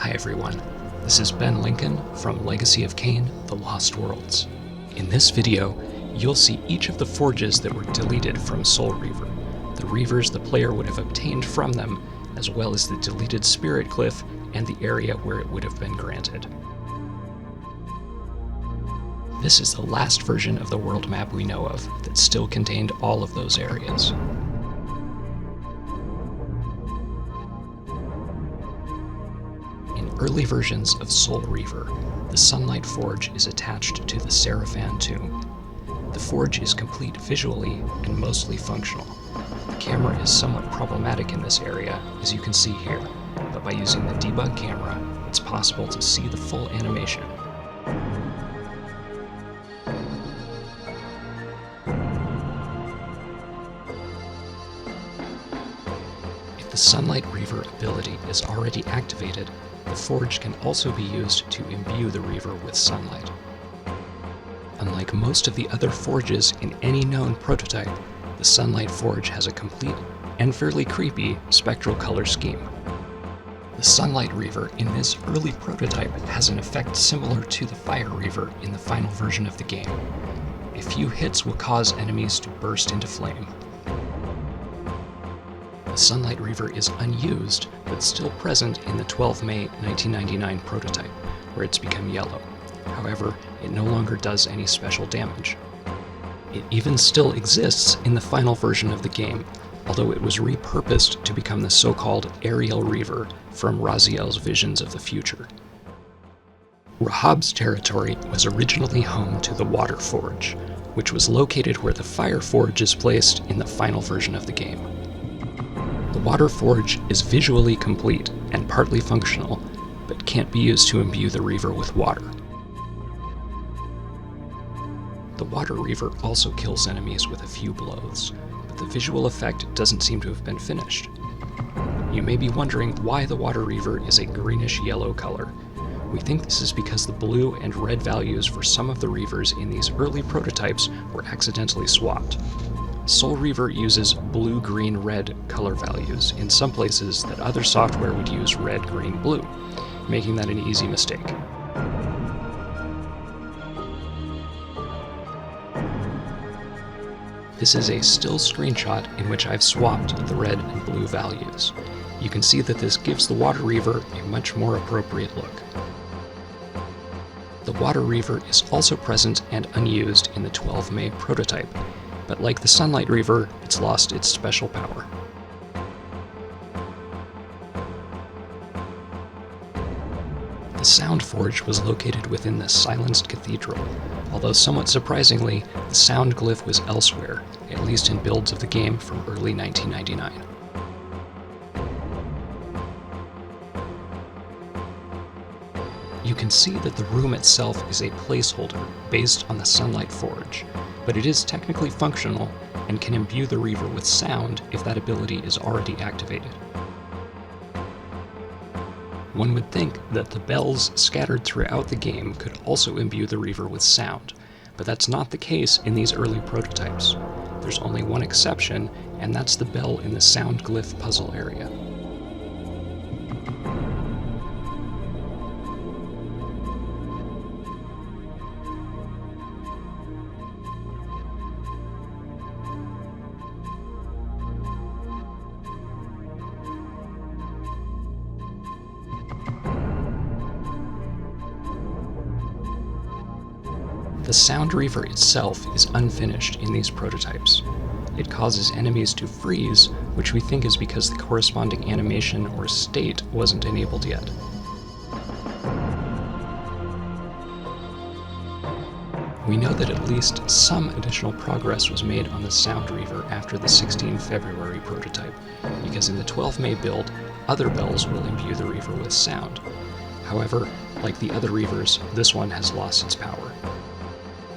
Hi everyone, this is Ben Lincoln from Legacy of Kain, The Lost Worlds. In this video, you'll see each of the forges that were deleted from Soul Reaver, the Reavers the player would have obtained from them, as well as the deleted Spirit Glyph and the area where it would have been granted. This is the last version of the world map we know of that still contained all of those areas. In early versions of Soul Reaver, the Sunlight Forge is attached to the Seraphan tomb. The forge is complete visually and mostly functional. The camera is somewhat problematic in this area, as you can see here, but by using the debug camera, it's possible to see the full animation. If the Sunlight Reaver ability is already activated, the forge can also be used to imbue the Reaver with sunlight. Unlike most of the other forges in any known prototype, the Sunlight Forge has a complete and fairly creepy spectral color scheme. The Sunlight Reaver in this early prototype has an effect similar to the Fire Reaver in the final version of the game. A few hits will cause enemies to burst into flame. The Sunlight Reaver is unused, but still present in the 12 May 1999 prototype, where it's become yellow. However, it no longer does any special damage. It even still exists in the final version of the game, although it was repurposed to become the so-called Aerial Reaver from Raziel's Visions of the Future. Rahab's territory was originally home to the Water Forge, which was located where the Fire Forge is placed in the final version of the game. The Water Forge is visually complete and partly functional, but can't be used to imbue the Reaver with water. The Water Reaver also kills enemies with a few blows, but the visual effect doesn't seem to have been finished. You may be wondering why the Water Reaver is a greenish-yellow color. We think this is because the blue and red values for some of the Reavers in these early prototypes were accidentally swapped. Soul Reaver uses blue, green, red color values in some places that other software would use red, green, blue, making that an easy mistake. This is a still screenshot in which I've swapped the red and blue values. You can see that this gives the Water Reaver a much more appropriate look. The Water Reaver is also present and unused in the 12 May prototype, but like the Sunlight Reaver, it's lost its special power. The Sound Forge was located within the Silenced Cathedral, although somewhat surprisingly, the Sound Glyph was elsewhere, at least in builds of the game from early 1999. You can see that the room itself is a placeholder based on the Sunlight Forge, but it is technically functional and can imbue the Reaver with sound if that ability is already activated. One would think that the bells scattered throughout the game could also imbue the Reaver with sound, but that's not the case in these early prototypes. There's only one exception, and that's the bell in the Sound Glyph puzzle area. The Sound Reaver itself is unfinished in these prototypes. It causes enemies to freeze, which we think is because the corresponding animation or state wasn't enabled yet. We know that at least some additional progress was made on the Sound Reaver after the 16 February prototype, because in the 12 May build, other bells will imbue the Reaver with sound. However, like the other Reavers, this one has lost its power.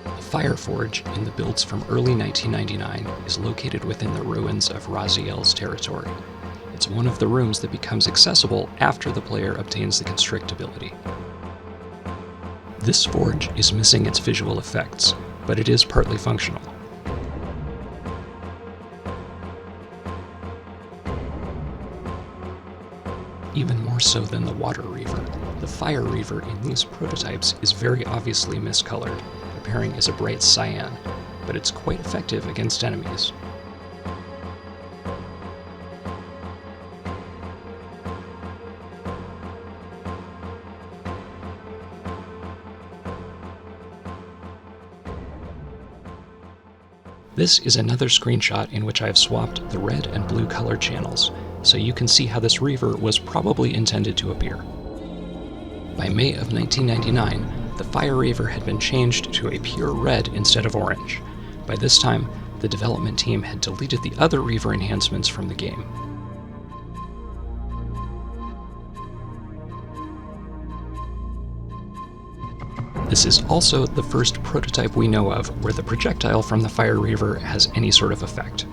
The Fire Forge in the builds from early 1999 is located within the ruins of Raziel's territory. It's one of the rooms that becomes accessible after the player obtains the Constrict ability. This forge is missing its visual effects, but it is partly functional. Even more so than the Water Reaver. The Fire Reaver in these prototypes is very obviously miscolored, appearing as a bright cyan, but it's quite effective against enemies. This is another screenshot in which I have swapped the red and blue color channels, so you can see how this Reaver was probably intended to appear. By May of 1999, the Fire Reaver had been changed to a pure red instead of orange. By this time, the development team had deleted the other Reaver enhancements from the game. This is also the first prototype we know of where the projectile from the Fire Reaver has any sort of effect.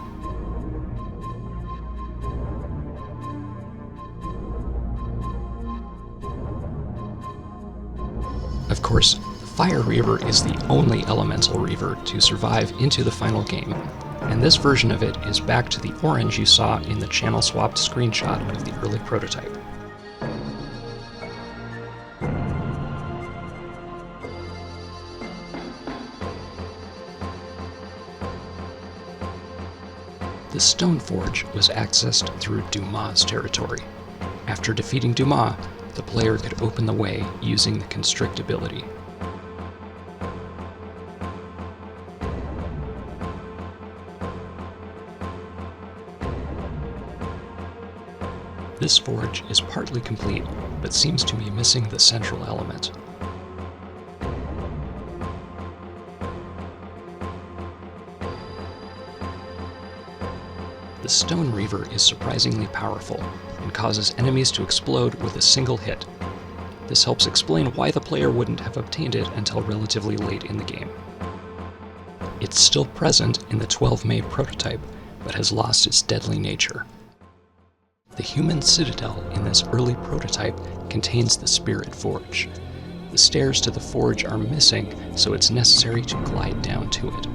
Of course, the Fire Reaver is the only elemental Reaver to survive into the final game, and this version of it is back to the orange you saw in the channel-swapped screenshot of the early prototype. The Stone Forge was accessed through Dumas' territory. After defeating Dumas, the player could open the way using the Constrict ability. This forge is partly complete, but seems to be missing the central element. The Stone Reaver is surprisingly powerful and causes enemies to explode with a single hit. This helps explain why the player wouldn't have obtained it until relatively late in the game. It's still present in the 12 May prototype, but has lost its deadly nature. The human citadel in this early prototype contains the Spirit Forge. The stairs to the forge are missing, so it's necessary to glide down to it.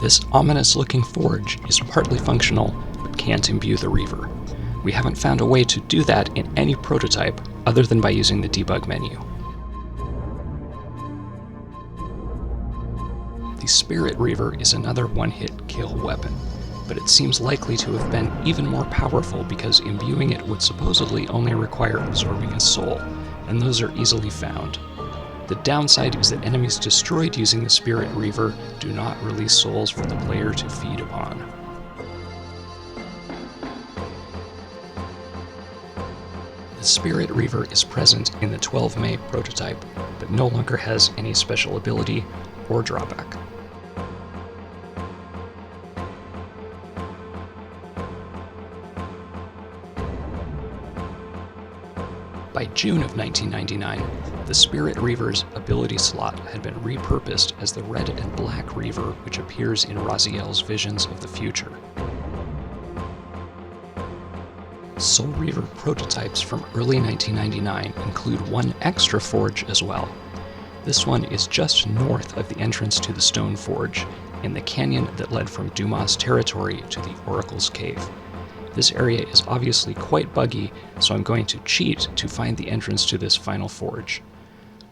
This ominous-looking forge is partly functional, but can't imbue the Reaver. We haven't found a way to do that in any prototype other than by using the debug menu. The Spirit Reaver is another one-hit kill weapon, but it seems likely to have been even more powerful because imbuing it would supposedly only require absorbing a soul, and those are easily found. The downside is that enemies destroyed using the Spirit Reaver do not release souls for the player to feed upon. The Spirit Reaver is present in the 12 May prototype, but no longer has any special ability or drawback. By June of 1999, the Spirit Reaver's ability slot had been repurposed as the Red and Black Reaver, which appears in Raziel's Visions of the Future. Soul Reaver prototypes from early 1999 include one extra forge as well. This one is just north of the entrance to the Stone Forge, in the canyon that led from Dumas' territory to the Oracle's Cave. This area is obviously quite buggy, so I'm going to cheat to find the entrance to this final forge.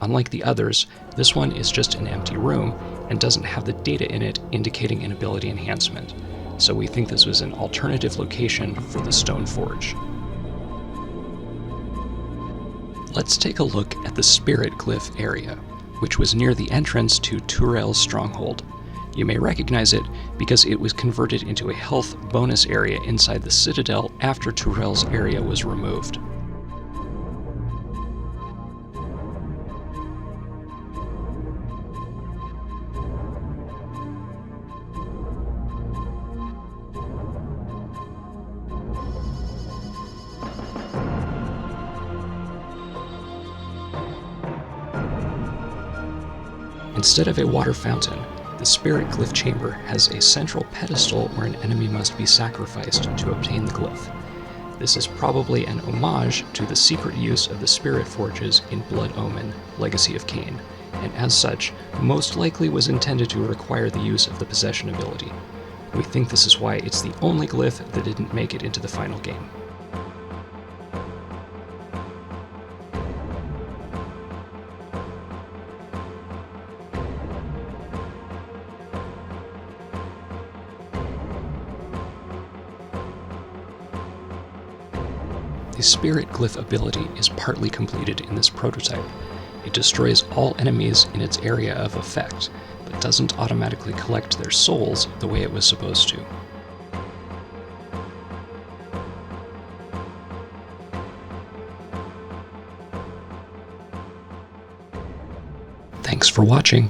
Unlike the others, this one is just an empty room and doesn't have the data in it indicating an ability enhancement, so we think this was an alternative location for the Stone Forge. Let's take a look at the Spirit Glyph area, which was near the entrance to Turel's stronghold. You may recognize it because it was converted into a health bonus area inside the Citadel after Turel's area was removed. Instead of a water fountain, the Spirit Glyph chamber has a central pedestal where an enemy must be sacrificed to obtain the glyph. This is probably an homage to the secret use of the Spirit Forges in Blood Omen, Legacy of Kain, and as such, most likely was intended to require the use of the Possession ability. We think this is why it's the only glyph that didn't make it into the final game. The Spirit Glyph ability is partly completed in this prototype. It destroys all enemies in its area of effect, but doesn't automatically collect their souls the way it was supposed to. Thanks for watching.